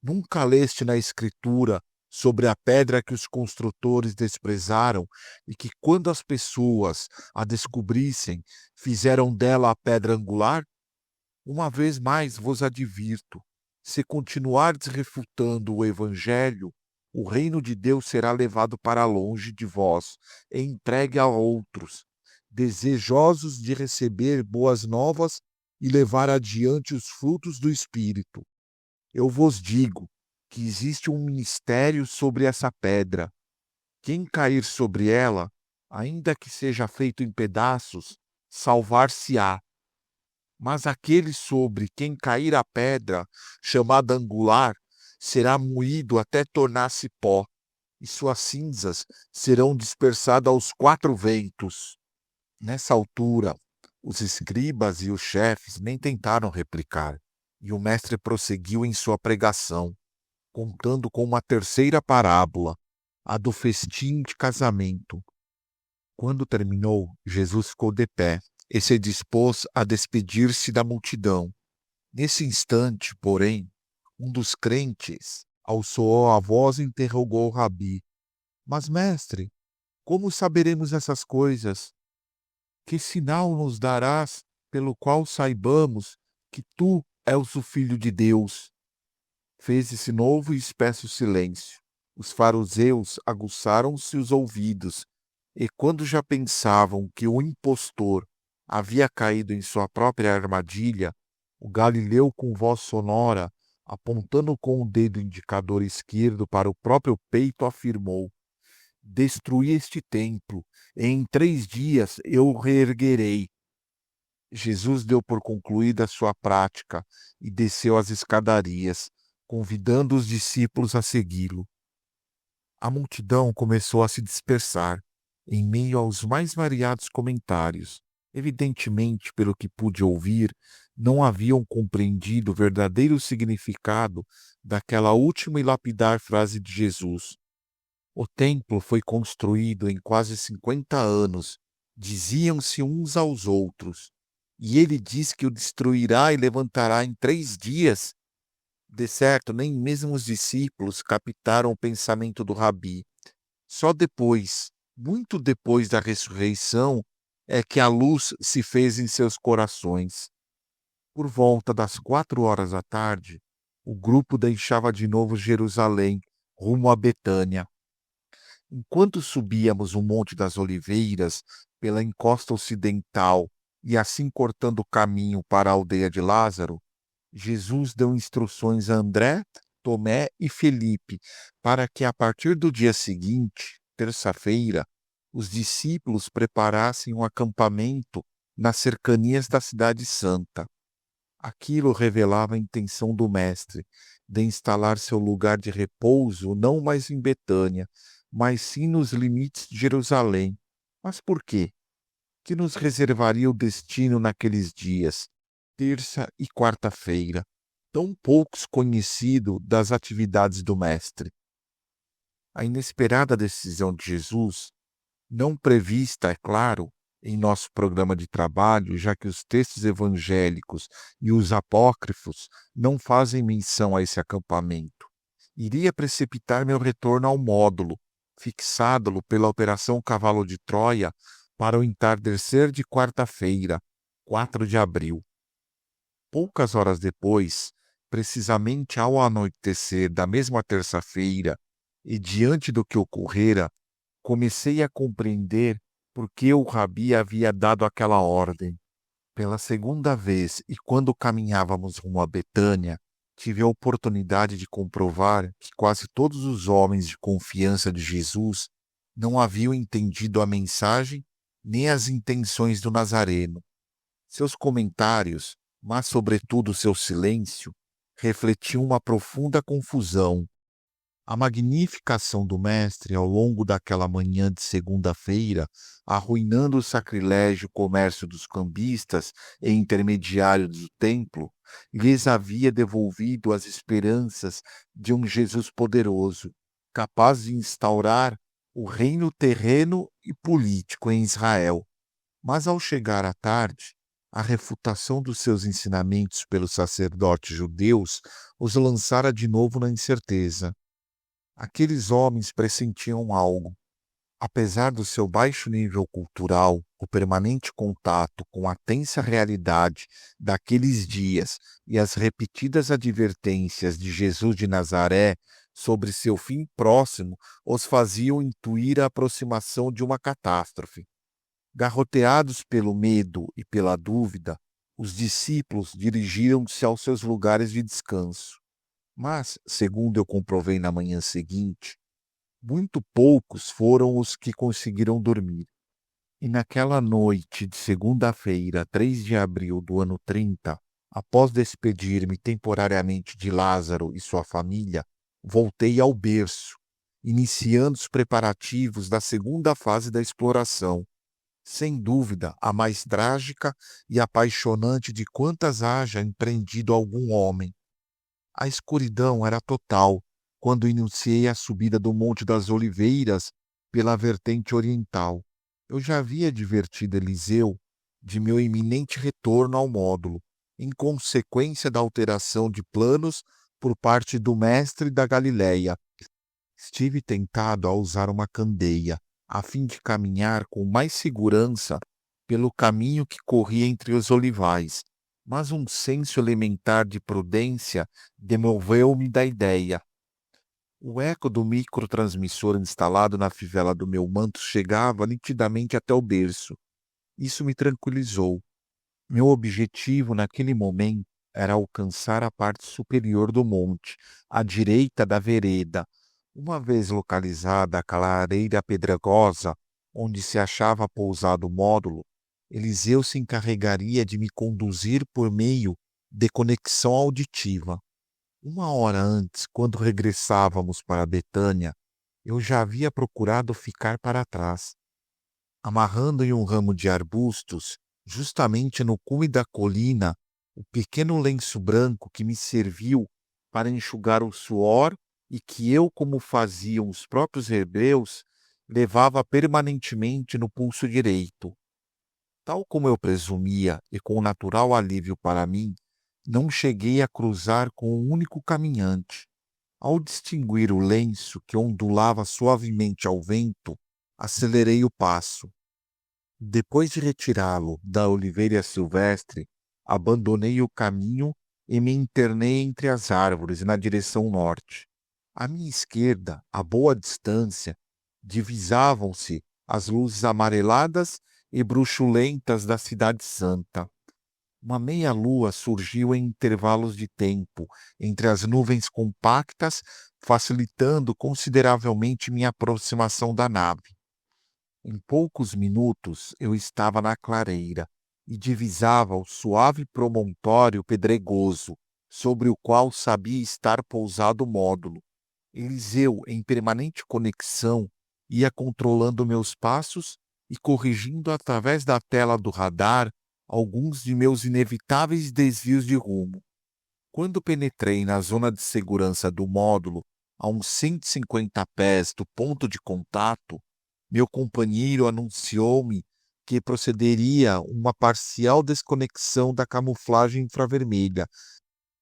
Nunca leste na Escritura sobre a pedra que os construtores desprezaram e que, quando as pessoas a descobrissem, fizeram dela a pedra angular? Uma vez mais vos advirto: se continuardes refutando o Evangelho, o reino de Deus será levado para longe de vós e entregue a outros, desejosos de receber boas novas e levar adiante os frutos do Espírito. Eu vos digo que existe um ministério sobre essa pedra. Quem cair sobre ela, ainda que seja feito em pedaços, salvar-se-á. Mas aquele sobre quem cair a pedra, chamada angular, será moído até tornar-se pó, e suas cinzas serão dispersadas aos quatro ventos. Nessa altura, os escribas e os chefes nem tentaram replicar, e o mestre prosseguiu em sua pregação, contando com uma terceira parábola, a do festim de casamento. Quando terminou, Jesus ficou de pé e se dispôs a despedir-se da multidão. Nesse instante, porém, um dos crentes, ao soar a voz, interrogou o rabi: Mas, mestre, como saberemos essas coisas? Que sinal nos darás pelo qual saibamos que tu és o Filho de Deus? Fez-se novo e espesso silêncio. Os fariseus aguçaram-se os ouvidos, e quando já pensavam que o impostor havia caído em sua própria armadilha, o Galileu, com voz sonora, apontando com o dedo indicador esquerdo para o próprio peito, afirmou: Destruí este templo, e em 3 dias eu o reerguerei. Jesus deu por concluída a sua prática e desceu as escadarias, convidando os discípulos a segui-lo. A multidão começou a se dispersar, em meio aos mais variados comentários. Evidentemente, pelo que pude ouvir, não haviam compreendido o verdadeiro significado daquela última e lapidar frase de Jesus. O templo foi construído em quase 50 anos, diziam-se uns aos outros. E ele diz que o destruirá e levantará em 3 dias. De certo, nem mesmo os discípulos captaram o pensamento do rabi. Só depois, muito depois da ressurreição, é que a luz se fez em seus corações. Por volta das 4 horas da tarde, o grupo deixava de novo Jerusalém, rumo a Betânia. Enquanto subíamos o Monte das Oliveiras, pela encosta ocidental, e assim cortando o caminho para a aldeia de Lázaro, Jesus deu instruções a André, Tomé e Felipe para que, a partir do dia seguinte, terça-feira, os discípulos preparassem um acampamento nas cercanias da Cidade Santa. Aquilo revelava a intenção do Mestre de instalar seu lugar de repouso não mais em Betânia, mas sim nos limites de Jerusalém. Mas por quê? Que nos reservaria o destino naqueles dias, terça e quarta-feira, tão poucos conhecidos das atividades do Mestre? A inesperada decisão de Jesus, não prevista, é claro, em nosso programa de trabalho, já que os textos evangélicos e os apócrifos não fazem menção a esse acampamento, iria precipitar meu retorno ao módulo, fixado pela Operação Cavalo de Troia para o entardecer de quarta-feira, 4 de abril. Poucas horas depois, precisamente ao anoitecer da mesma terça-feira, e diante do que ocorrera, comecei a compreender por que o rabi havia dado aquela ordem. Pela segunda vez, e quando caminhávamos rumo a Betânia, tive a oportunidade de comprovar que quase todos os homens de confiança de Jesus não haviam entendido a mensagem nem as intenções do Nazareno. Seus comentários, mas sobretudo seu silêncio, refletiam uma profunda confusão. A magnificação do Mestre ao longo daquela manhã de segunda-feira, arruinando o sacrilégio comércio dos cambistas e intermediários do templo, lhes havia devolvido as esperanças de um Jesus poderoso, capaz de instaurar o reino terreno e político em Israel. Mas ao chegar à tarde, a refutação dos seus ensinamentos pelos sacerdotes judeus os lançara de novo na incerteza. Aqueles homens pressentiam algo. Apesar do seu baixo nível cultural, o permanente contato com a tensa realidade daqueles dias e as repetidas advertências de Jesus de Nazaré sobre seu fim próximo os faziam intuir a aproximação de uma catástrofe. Garroteados pelo medo e pela dúvida, os discípulos dirigiram-se aos seus lugares de descanso. Mas, segundo eu comprovei na manhã seguinte, muito poucos foram os que conseguiram dormir. E naquela noite de segunda-feira, 3 de abril do ano 30, após despedir-me temporariamente de Lázaro e sua família, voltei ao berço, iniciando os preparativos da segunda fase da exploração. Sem dúvida, a mais trágica e apaixonante de quantas haja empreendido algum homem. A escuridão era total quando iniciei a subida do Monte das Oliveiras pela vertente oriental. Eu já havia advertido Eliseu de meu iminente retorno ao módulo, em consequência da alteração de planos por parte do mestre da Galileia. Estive tentado a usar uma candeia, a fim de caminhar com mais segurança pelo caminho que corria entre os olivais, mas um senso elementar de prudência demoveu-me da ideia. O eco do microtransmissor instalado na fivela do meu manto chegava nitidamente até o berço. Isso me tranquilizou. Meu objetivo naquele momento era alcançar a parte superior do monte, à direita da vereda. Uma vez localizada a clareira pedregosa onde se achava pousado o módulo, Eliseu se encarregaria de me conduzir por meio de conexão auditiva. Uma hora antes, quando regressávamos para Betânia, eu já havia procurado ficar para trás, amarrando em um ramo de arbustos, justamente no cume da colina, o pequeno lenço branco que me serviu para enxugar o suor e que eu, como faziam os próprios hebreus, levava permanentemente no pulso direito. Tal como eu presumia, e com natural alívio para mim, não cheguei a cruzar com um único caminhante. Ao distinguir o lenço que ondulava suavemente ao vento, acelerei o passo. Depois de retirá-lo da oliveira silvestre, abandonei o caminho e me internei entre as árvores na direção norte. À minha esquerda, a boa distância, divisavam-se as luzes amareladas e bruxulentas da Cidade Santa. Uma meia-lua surgiu em intervalos de tempo entre as nuvens compactas, facilitando consideravelmente minha aproximação da nave. Em poucos minutos eu estava na clareira e divisava o suave promontório pedregoso, sobre o qual sabia estar pousado o módulo. Eliseu, em permanente conexão, ia controlando meus passos e corrigindo através da tela do radar alguns de meus inevitáveis desvios de rumo. Quando penetrei na zona de segurança do módulo, a uns 150 pés do ponto de contato, meu companheiro anunciou-me que procederia uma parcial desconexão da camuflagem infravermelha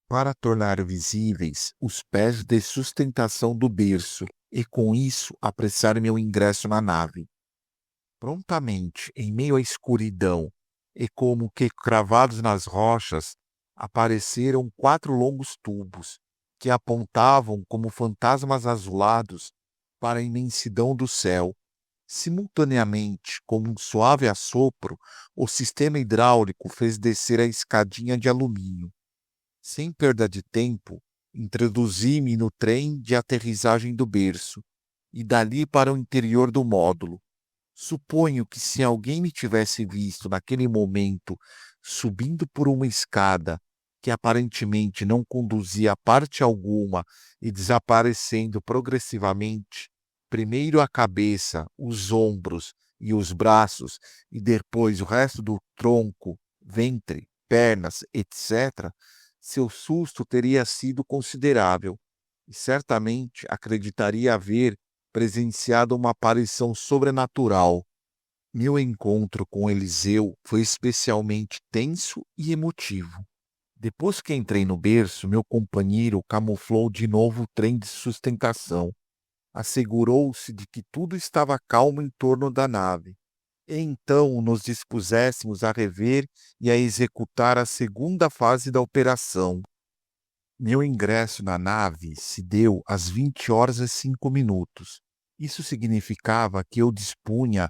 para tornar visíveis os pés de sustentação do berço e, com isso, apressar meu ingresso na nave. Prontamente, em meio à escuridão e como que cravados nas rochas, apareceram 4 longos tubos que apontavam como fantasmas azulados para a imensidão do céu. Simultaneamente, como um suave assopro, o sistema hidráulico fez descer a escadinha de alumínio. Sem perda de tempo, introduzi-me no trem de aterrissagem do berço e dali para o interior do módulo. Suponho que se alguém me tivesse visto naquele momento subindo por uma escada que aparentemente não conduzia a parte alguma e desaparecendo progressivamente, primeiro a cabeça, os ombros e os braços, e depois o resto do tronco, ventre, pernas, etc., seu susto teria sido considerável, e certamente acreditaria haver presenciado uma aparição sobrenatural. Meu encontro com Eliseu foi especialmente tenso e emotivo. Depois que entrei no berço, meu companheiro camuflou de novo o trem de sustentação. Assegurou-se de que tudo estava calmo em torno da nave. E então nos dispuséssemos a rever e a executar a segunda fase da operação. Meu ingresso na nave se deu às 20h05. Isso significava que eu dispunha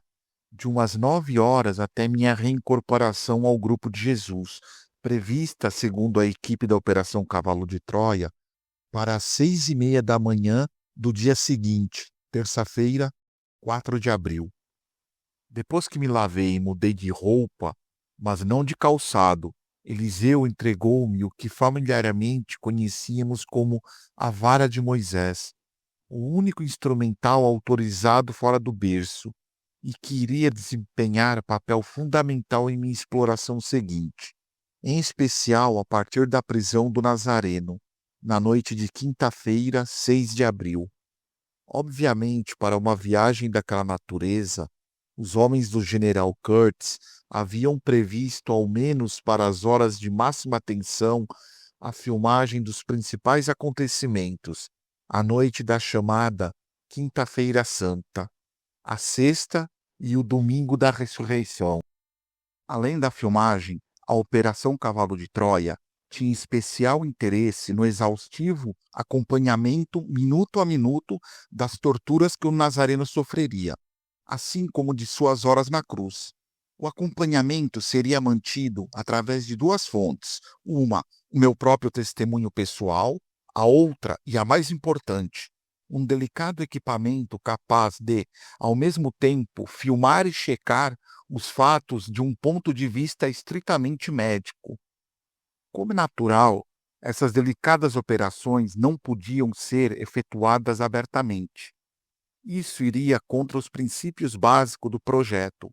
de umas 9 horas até minha reincorporação ao grupo de Jesus, prevista, segundo a equipe da Operação Cavalo de Troia, para as 6h30 da manhã do dia seguinte, terça-feira, 4 de abril. Depois que me lavei e mudei de roupa, mas não de calçado, Eliseu entregou-me o que familiarmente conhecíamos como a vara de Moisés, o único instrumental autorizado fora do berço, e que iria desempenhar papel fundamental em minha exploração seguinte, em especial a partir da prisão do Nazareno, na noite de quinta-feira, 6 de abril. Obviamente, para uma viagem daquela natureza, os homens do general Kurtz haviam previsto, ao menos para as horas de máxima tensão, a filmagem dos principais acontecimentos, a noite da chamada Quinta-feira Santa, a sexta e o domingo da ressurreição. Além da filmagem, a Operação Cavalo de Troia tinha especial interesse no exaustivo acompanhamento minuto a minuto das torturas que o Nazareno sofreria, assim como de suas horas na cruz. O acompanhamento seria mantido através de 2 fontes: uma, o meu próprio testemunho pessoal; a outra, e a mais importante, um delicado equipamento capaz de, ao mesmo tempo, filmar e checar os fatos de um ponto de vista estritamente médico. Como é natural, essas delicadas operações não podiam ser efetuadas abertamente. Isso iria contra os princípios básicos do projeto.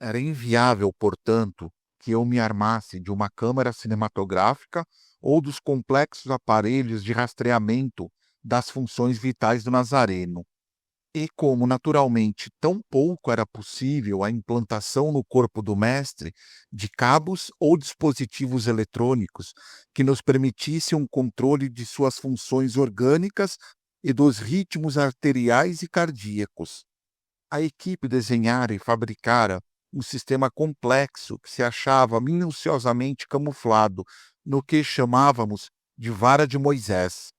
Era inviável, portanto, que eu me armasse de uma câmera cinematográfica ou dos complexos aparelhos de rastreamento das funções vitais do Nazareno. E como, naturalmente, tão pouco era possível a implantação no corpo do mestre de cabos ou dispositivos eletrônicos que nos permitissem um controle de suas funções orgânicas e dos ritmos arteriais e cardíacos. A equipe desenhara e fabricara um sistema complexo que se achava minuciosamente camuflado no que chamávamos de vara de Moisés.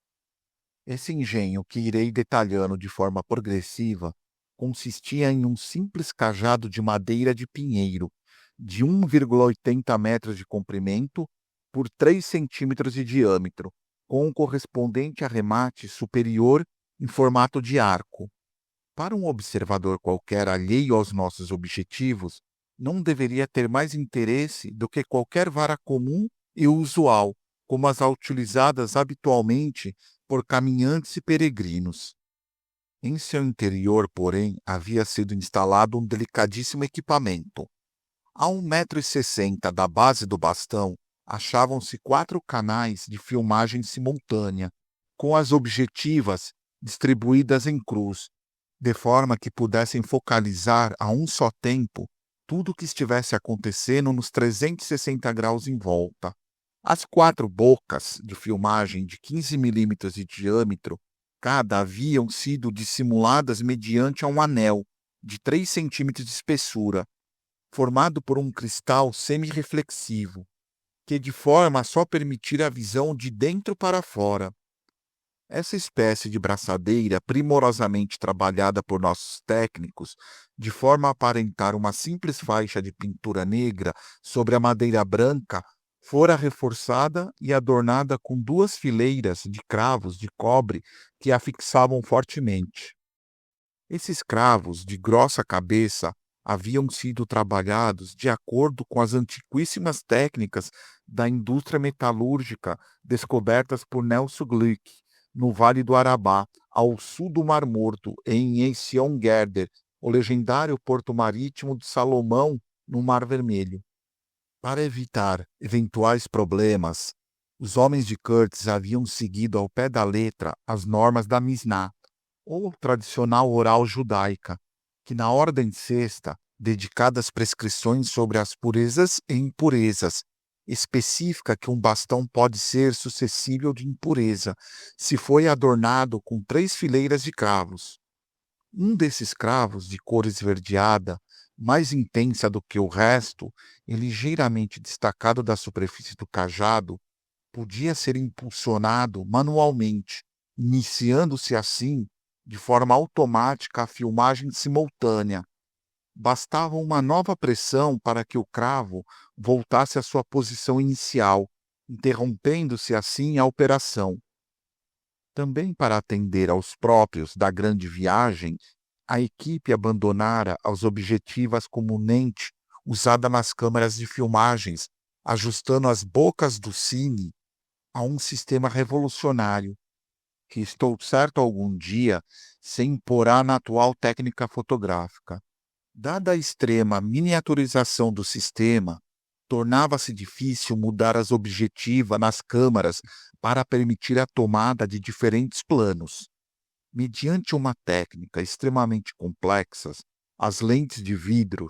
Esse engenho, que irei detalhando de forma progressiva, consistia em um simples cajado de madeira de pinheiro, de 1,80 metros de comprimento por 3 centímetros de diâmetro, com um correspondente arremate superior em formato de arco. Para um observador qualquer alheio aos nossos objetivos, não deveria ter mais interesse do que qualquer vara comum e usual, como as utilizadas habitualmente por caminhantes e peregrinos. Em seu interior, porém, havia sido instalado um delicadíssimo equipamento. A 1,60 m da base do bastão, achavam-se 4 canais de filmagem simultânea, com as objetivas distribuídas em cruz, de forma que pudessem focalizar a um só tempo tudo o que estivesse acontecendo nos 360 graus em volta. As 4 bocas de filmagem de 15 milímetros de diâmetro cada haviam sido dissimuladas mediante um anel de 3 centímetros de espessura, formado por um cristal semirreflexivo, que de forma a só permitir a visão de dentro para fora. Essa espécie de braçadeira, primorosamente trabalhada por nossos técnicos, de forma a aparentar uma simples faixa de pintura negra sobre a madeira branca, fora reforçada e adornada com 2 fileiras de cravos de cobre que a fixavam fortemente. Esses cravos, de grossa cabeça, haviam sido trabalhados de acordo com as antiquíssimas técnicas da indústria metalúrgica descobertas por Nelson Gluck, no Vale do Arabá, ao sul do Mar Morto, em Ezion-Geber, o legendário porto marítimo de Salomão, no Mar Vermelho. Para evitar eventuais problemas, os homens de Curtis haviam seguido ao pé da letra as normas da Misná, ou tradicional oral judaica, que na ordem sexta, dedicada às prescrições sobre as purezas e impurezas, especifica que um bastão pode ser suscetível de impureza, se foi adornado com 3 fileiras de cravos. Um desses cravos, de cor esverdeada, mais intensa do que o resto, e ligeiramente destacado da superfície do cajado, podia ser impulsionado manualmente, iniciando-se assim, de forma automática, a filmagem simultânea. Bastava uma nova pressão para que o cravo voltasse à sua posição inicial, interrompendo-se assim a operação. Também para atender aos próprios da grande viagem, a equipe abandonara as objetivas comumente usada nas câmeras de filmagens, ajustando as bocas do cine a um sistema revolucionário, que estou certo algum dia se imporá na atual técnica fotográfica. Dada a extrema miniaturização do sistema, tornava-se difícil mudar as objetivas nas câmaras para permitir a tomada de diferentes planos. Mediante uma técnica extremamente complexa, as lentes de vidro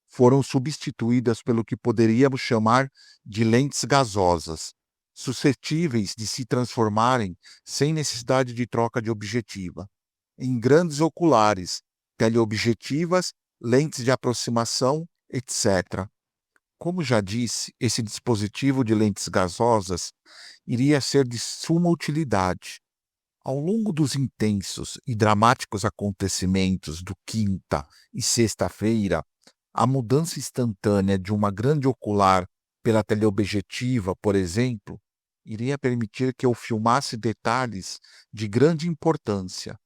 foram substituídas pelo que poderíamos chamar de lentes gasosas, suscetíveis de se transformarem sem necessidade de troca de objetiva, em grandes oculares, teleobjetivas, lentes de aproximação, etc. Como já disse, esse dispositivo de lentes gasosas iria ser de suma utilidade. Ao longo dos intensos e dramáticos acontecimentos do quinta e sexta-feira, a mudança instantânea de uma grande ocular pela teleobjetiva, por exemplo, iria permitir que eu filmasse detalhes de grande importância,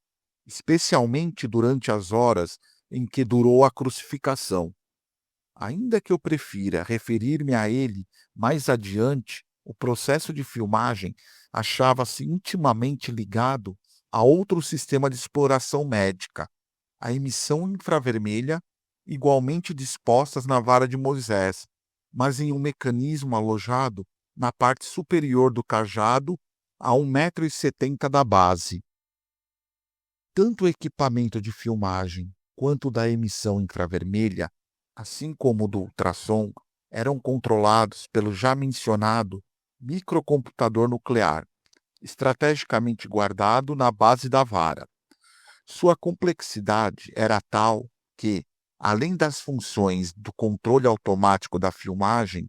especialmente durante as horas em que durou a crucificação. Ainda que eu prefira referir-me a ele mais adiante, o processo de filmagem achava-se intimamente ligado a outro sistema de exploração médica, a emissão infravermelha, igualmente dispostas na vara de Moisés, mas em um mecanismo alojado na parte superior do cajado, a 1,70 m da base. Tanto o equipamento de filmagem quanto o da emissão infravermelha, assim como o do ultrassom, eram controlados pelo já mencionado microcomputador nuclear, estrategicamente guardado na base da vara. Sua complexidade era tal que, além das funções do controle automático da filmagem,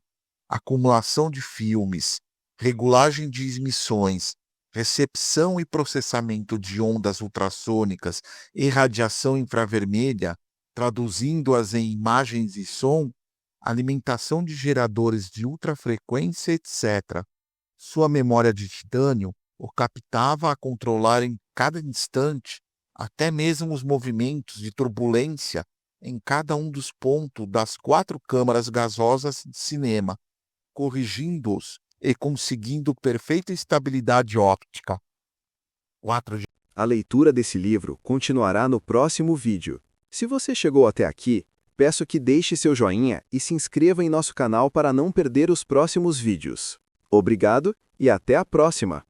acumulação de filmes, regulagem de emissões, recepção e processamento de ondas ultrassônicas e radiação infravermelha, traduzindo-as em imagens e som, alimentação de geradores de ultrafrequência, etc. Sua memória de titânio o captava a controlar em cada instante, até mesmo os movimentos de turbulência em cada um dos pontos das 4 câmaras gasosas de cinema, corrigindo-os e conseguindo perfeita estabilidade óptica. 4. A leitura desse livro continuará no próximo vídeo. Se você chegou até aqui, peço que deixe seu joinha e se inscreva em nosso canal para não perder os próximos vídeos. Obrigado e até a próxima!